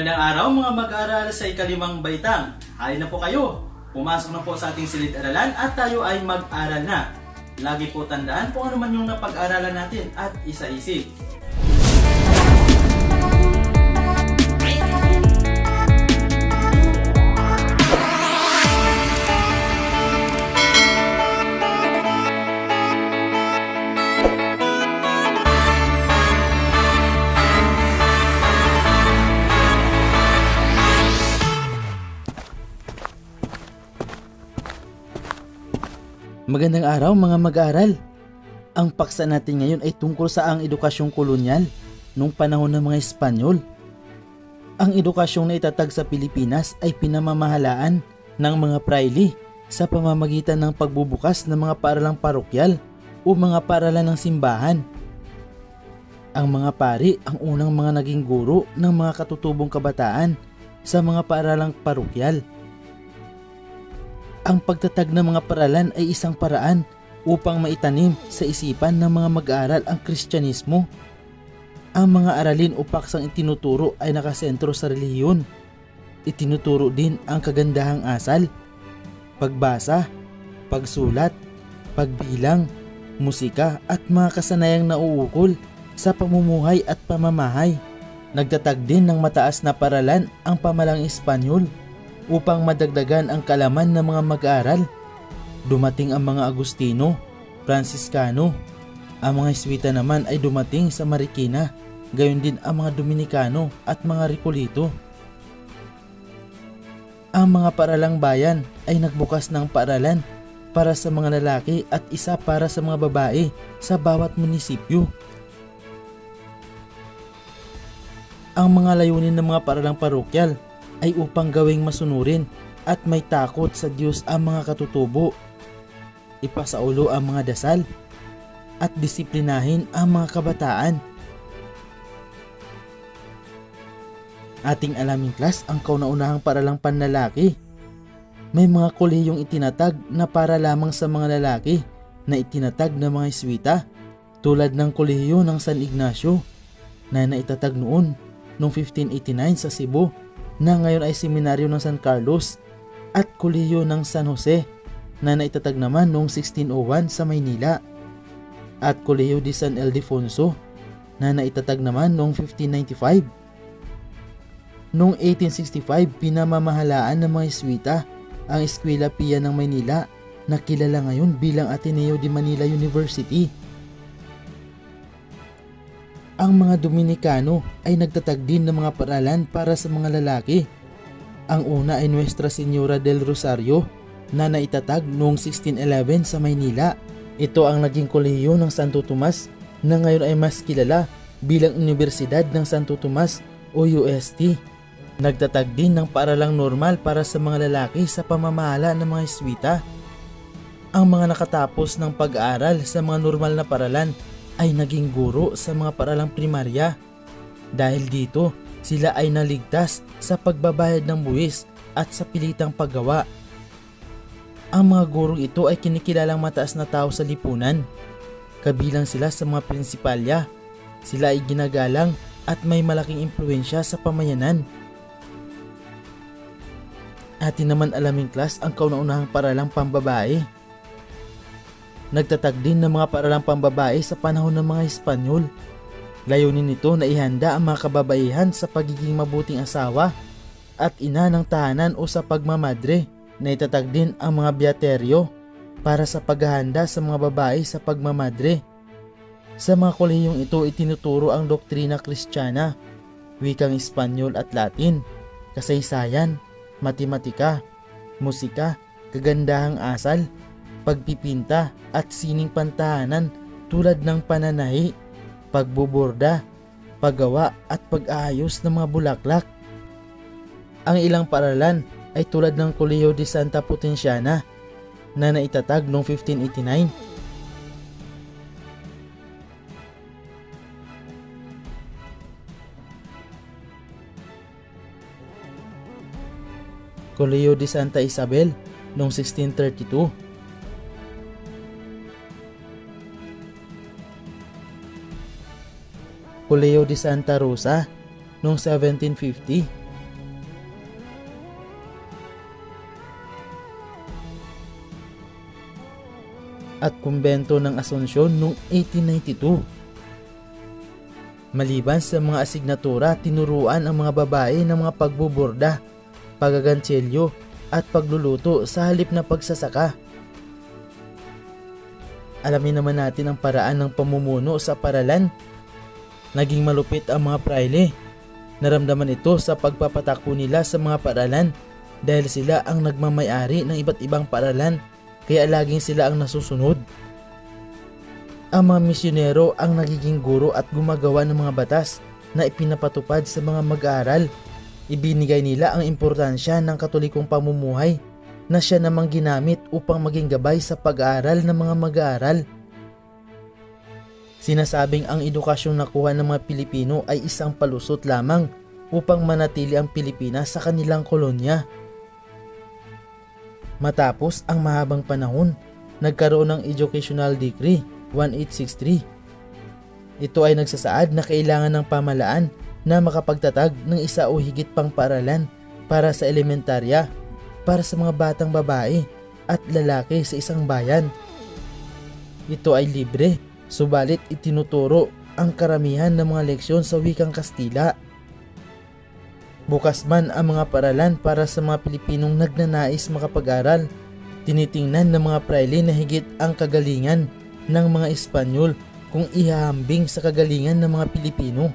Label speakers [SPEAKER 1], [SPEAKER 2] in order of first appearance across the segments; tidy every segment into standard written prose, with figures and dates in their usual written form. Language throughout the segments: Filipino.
[SPEAKER 1] Magandang araw mga mag-aaral sa ikalimang baitang. Halina po kayo. Pumasok na po sa ating silid-aralan at tayo ay mag-aral na. Lagi po tandaan kung ano man yung napag-aralan natin at isa-isip.
[SPEAKER 2] Magandang araw mga mag-aaral. Ang paksa natin ngayon ay tungkol sa ang edukasyong kolonyal nung panahon ng mga Espanyol. Ang edukasyong na itatag sa Pilipinas ay pinamamahalaan ng mga praile sa pamamagitan ng pagbubukas ng mga paaralang parokyal o mga paaralan ng simbahan. Ang mga pari ang unang mga naging guro ng mga katutubong kabataan sa mga paaralang parokyal. Ang pagtatag ng mga paaralan ay isang paraan upang maitanim sa isipan ng mga mag-aaral ang Kristyanismo. Ang mga aralin o paksang itinuturo ay nakasentro sa relihiyon. Itinuturo din ang kagandahang asal, pagbasa, pagsulat, pagbilang, musika at mga kasanayang nauukol sa pamumuhay at pamamahay. Nagtatag din ng mataas na paaralan ang pamalang Espanyol upang madagdagan ang kalaman ng mga mag-aaral. Dumating ang mga Agustino, Franciscano. Ang mga Jesuita naman ay dumating sa Marikina, gayon din ang mga Dominikano at mga Recolito. Ang mga paaralang bayan ay nagbukas ng paaralan para sa mga lalaki at isa para sa mga babae sa bawat munisipyo. Ang mga layunin ng mga paaralang parokyal ay upang gawing masunurin at may takot sa Diyos ang mga katutubo, ipasaulo ang mga dasal, at disiplinahin ang mga kabataan. Ating alamin class ang kauna-unahang paaralang panlalaki. May mga kolehiyong itinatag na para lamang sa mga lalaki na itinatag ng mga Jesuita, tulad ng kolehiyo ng San Ignacio na naitatag noong 1589 sa Cebu, na ngayon ay seminaryo ng San Carlos, at kolehiyo ng San Jose na naitatag naman noong 1601 sa Maynila, at kolehiyo de San Ildefonso na naitatag naman noong 1595. Noong 1865, pinamamahalaan ng mga Jesuita ang Eskwela Pia ng Maynila na kilala ngayon bilang Ateneo de Manila University. Ang mga Dominikano ay nagtatag din ng mga paaralan para sa mga lalaki. Ang una ay Nuestra Señora del Rosario na naitatag noong 1611 sa Maynila. Ito ang naging kolehiyo ng Santo Tomas na ngayon ay mas kilala bilang Universidad ng Santo Tomas o UST. Nagtatag din ng paaralang normal para sa mga lalaki sa pamamahala ng mga Jesuita. Ang mga nakatapos ng pag-aaral sa mga normal na paaralan ay naging guro sa mga paaralang primarya. Dahil dito, sila ay naligtas sa pagbabayad ng buwis at sa pilitang paggawa. Ang mga gurong ito ay kinikilalang mataas na tao sa lipunan. Kabilang sila sa mga prinsipalya. Sila ay ginagalang at may malaking impluensya sa pamayanan. Atin naman alamin class ang kauna-unahang paaralang pambabae. Nagtatag din ng mga paaralang pambabae sa panahon ng mga Espanyol. Layunin nito na ihanda ang mga kababaihan sa pagiging mabuting asawa at ina ng tahanan o sa pagmamadre. Naitatag din ang mga beaterio para sa paghahanda sa mga babae sa pagmamadre. Sa mga kolehiyong ito itinuturo ang doktrina Kristiyana, wikang Espanyol at Latin, kasaysayan, matematika, musika, kagandahang asal, pagpipinta at sining pantahanan tulad ng pananahi, pagbuborda, paggawa at pag-aayos ng mga bulaklak. Ang ilang paaralan ay tulad ng Kolehiyo de Santa Potenciana na naitatag noong 1589. Kolehiyo de Santa Isabel noong 1632. Kolehiyo de Santa Rosa noong 1750. at kumbento ng Asunsyon noong 1892. Maliban sa mga asignatura, tinuruan ang mga babae ng mga pagbuborda, pagagantselyo at pagluluto sa halip na pagsasaka. Alamin naman natin ang paraan ng pamumuno sa paaralan. Naging malupit ang mga praile. Naramdaman ito sa pagpapatakbo nila sa mga paaralan dahil sila ang nagmamay-ari ng iba't ibang paaralan, kaya laging sila ang nasusunod. Ang mga misyonero ang nagiging guro at gumagawa ng mga batas na ipinapatupad sa mga mag-aaral. Ibinigay nila ang importansya ng katolikong pamumuhay na siya namang ginamit upang maging gabay sa pag-aaral ng mga mag-aaral. Sinasabing ang edukasyong nakuha ng mga Pilipino ay isang palusot lamang upang manatili ang Pilipinas sa kanilang kolonya. Matapos ang mahabang panahon, nagkaroon ng Educational Decree 1863. Ito ay nagsasaad na kailangan ng pamahalaan na makapagtatag ng isa o higit pang paaralan para sa elementarya para sa mga batang babae at lalaki sa isang bayan. Ito ay libre, subalit itinuturo ang karamihan ng mga leksyon sa wikang Kastila. Bukas man ang mga paaralan para sa mga Pilipinong nagnanais makapag-aral, tinitingnan ng mga praile na higit ang kagalingan ng mga Espanyol kung ihahambing sa kagalingan ng mga Pilipino.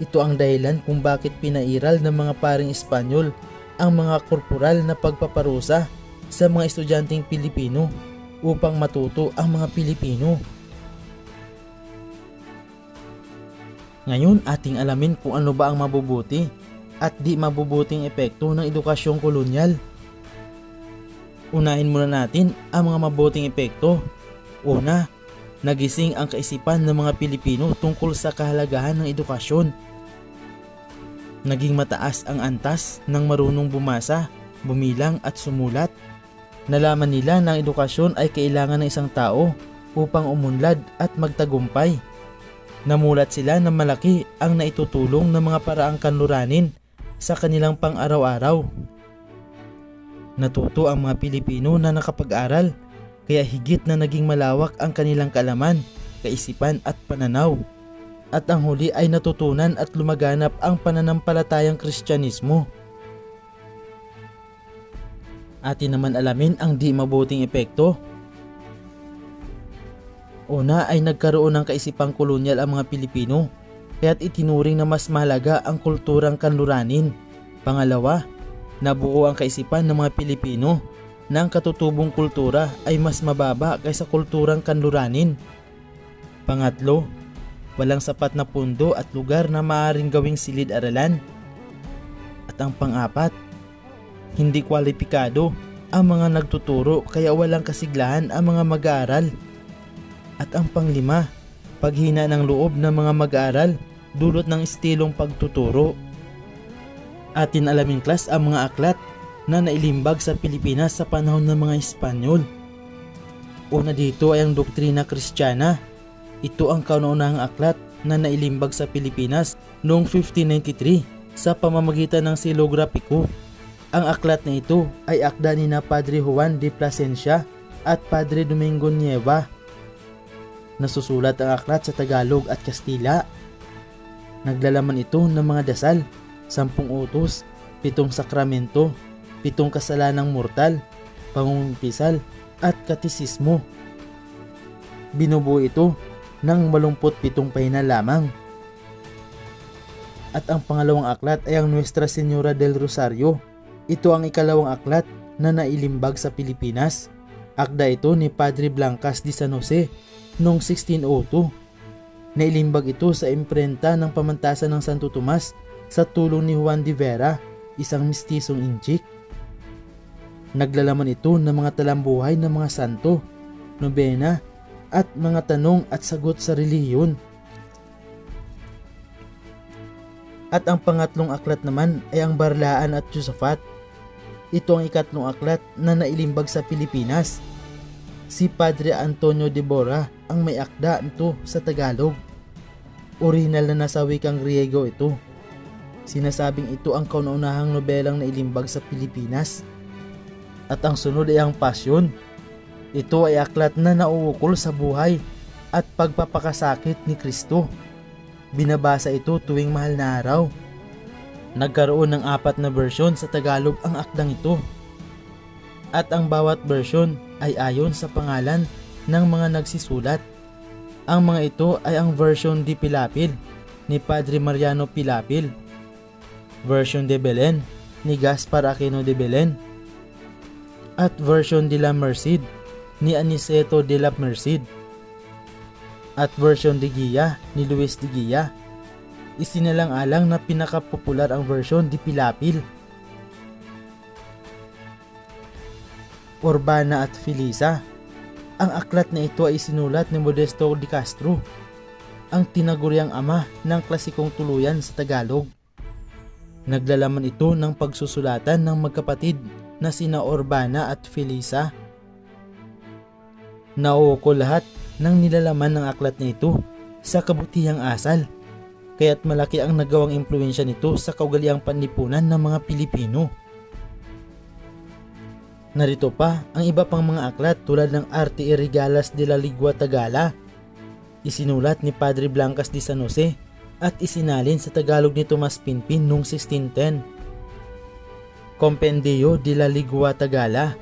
[SPEAKER 2] Ito ang dahilan kung bakit pinairal ng mga paring Espanyol ang mga korporal na pagpaparusa sa mga estudyanteng Pilipino upang matuto ang mga Pilipino. Ngayon ating alamin kung ano ba ang mabubuti at di mabubuting epekto ng edukasyong kolonyal. Unahin muna natin ang mga mabuting epekto. Una, nagising ang kaisipan ng mga Pilipino tungkol sa kahalagahan ng edukasyon. Naging mataas ang antas ng marunong bumasa, bumilang at sumulat. Nalaman nila na ang edukasyon ay kailangan ng isang tao upang umunlad at magtagumpay. Namulat sila na malaki ang naitutulong ng mga paraang kanluranin sa kanilang pang-araw-araw. Natuto ang mga Pilipino na nakapag-aral, kaya higit na naging malawak ang kanilang kaalaman, kaisipan at pananaw. At ang huli ay natutunan at lumaganap ang pananampalatayang Kristyanismo. Atin naman alamin ang di mabuting epekto. Una ay nagkaroon ng kaisipang kolonyal ang mga Pilipino, kaya't itinuring na mas mahalaga ang kulturang kanluranin. Pangalawa, nabuo ang kaisipan ng mga Pilipino na ang katutubong kultura ay mas mababa kaysa kulturang kanluranin. Pangatlo, walang sapat na pundo at lugar na maaaring gawing silid-aralan. At ang pang-apat, hindi kwalipikado ang mga nagtuturo kaya walang kasiglahan ang mga mag-aaral. At ang panglima, paghina ng loob ng mga mag-aaral dulot ng estilong pagtuturo. Atin alamin klas ang mga aklat na nailimbag sa Pilipinas sa panahon ng mga Espanyol. Una dito ay ang Doktrina Kristiyana. Ito ang kauna-unahang aklat na nailimbag sa Pilipinas noong 1593 sa pamamagitan ng Silographico. Ang aklat na ito ay akda ni na Padre Juan de Plasencia at Padre Domingo Nieva. Nasusulat ang aklat sa Tagalog at Kastila. Naglalaman ito ng mga dasal, 10 utos, 7 sakramento, 7 kasalanang mortal, pangungumpisal at katisismo. Binubuo ito ng 87 pahina lamang. At ang pangalawang aklat ay ang Nuestra Señora del Rosario. Ito ang ikalawang aklat na nailimbag sa Pilipinas. Akda ito ni Padre Blancas de San Jose noong 1602. Nailimbag ito sa imprenta ng pamantasan ng Santo Tomas sa tulong ni Juan de Vera, isang mistisong inchik. Naglalaman ito ng mga talambuhay ng mga santo, nobena, at mga tanong at sagot sa relihiyon. At ang pangatlong aklat naman ay ang Barlaan at Josaphat. Ito ang ikatlong aklat na nailimbag sa Pilipinas. Si Padre Antonio de Bora ang may akda nito sa Tagalog. Orihinal na nasa wikang Griego ito. Sinasabing ito ang kauna-unahang nobelang nailimbag sa Pilipinas. At ang sunod ay ang Pasyon. Ito ay aklat na nauukol sa buhay at pagpapakasakit ni Kristo. Binabasa ito tuwing mahal na araw. Nagkaroon ng 4 na bersyon sa Tagalog ang akdang ito. At ang bawat bersyon ay ayon sa pangalan ng mga nagsisulat. Ang mga ito ay ang version de Pilapil ni Padre Mariano Pilapil, version de Belen ni Gaspar Aquino de Belen, at version de la Merced ni Aniceto de la Merced, at version de Guia ni Luis de Guia. Isinalang-alang na pinakapopular ang version de Pilapil. Urbana at Felisa. Ang aklat na ito ay sinulat ni Modesto de Castro, ang tinaguriang ama ng klasikong tuluyan sa Tagalog. Naglalaman ito ng pagsusulatan ng magkapatid na sina Urbana at Felisa. Nauukol lahat ng nilalaman ng aklat na ito sa kabutihang asal, kaya't malaki ang nagawang impluwensya nito sa kaugaliang panlipunan ng mga Pilipino. Narito pa ang iba pang mga aklat tulad ng Arte y Regalas de la Ligua Tagala, isinulat ni Padre Blancas de San Jose at isinalin sa Tagalog ni Tomas Pinpin noong 1610. Compendio de la Ligua Tagala,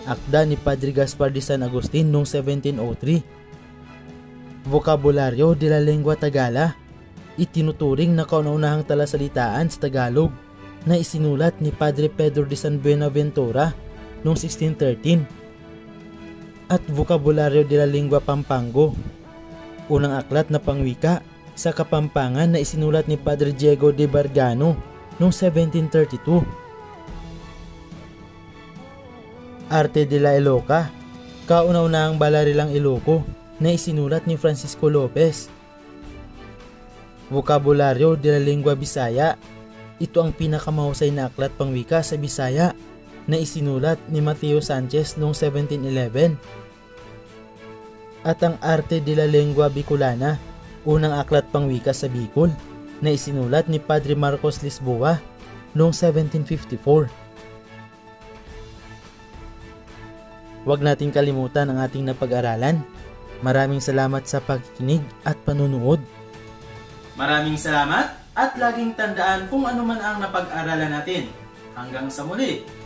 [SPEAKER 2] akda ni Padre Gaspar de San Agustin noong 1703. Vocabulario de la Lengua Tagala, itinuturing na kauna-unahang talasalitaan sa Tagalog na isinulat ni Padre Pedro de San Buenaventura noong 1613. At Vocabulario de la Lingua Pampango, unang aklat na pangwika sa Kapampangan na isinulat ni Padre Diego de Bargano noong 1732. Arte de la Iloca, kauna-unahang balarilang Iloco na isinulat ni Francisco Lopez. Vocabulario de la Lingua Bisaya, ito ang pinakamahusay na aklat pangwika sa Bisaya na isinulat ni Mateo Sanchez noong 1711. At ang Arte de la Lengua Bicolana, unang aklat pangwika sa Bicol na isinulat ni Padre Marcos Lisboa noong 1754. Huwag nating kalimutan ang ating napag-aralan. Maraming salamat sa pagkikinig at panunood.
[SPEAKER 1] Maraming salamat at laging tandaan kung ano man ang napag-aralan natin. Hanggang sa muli!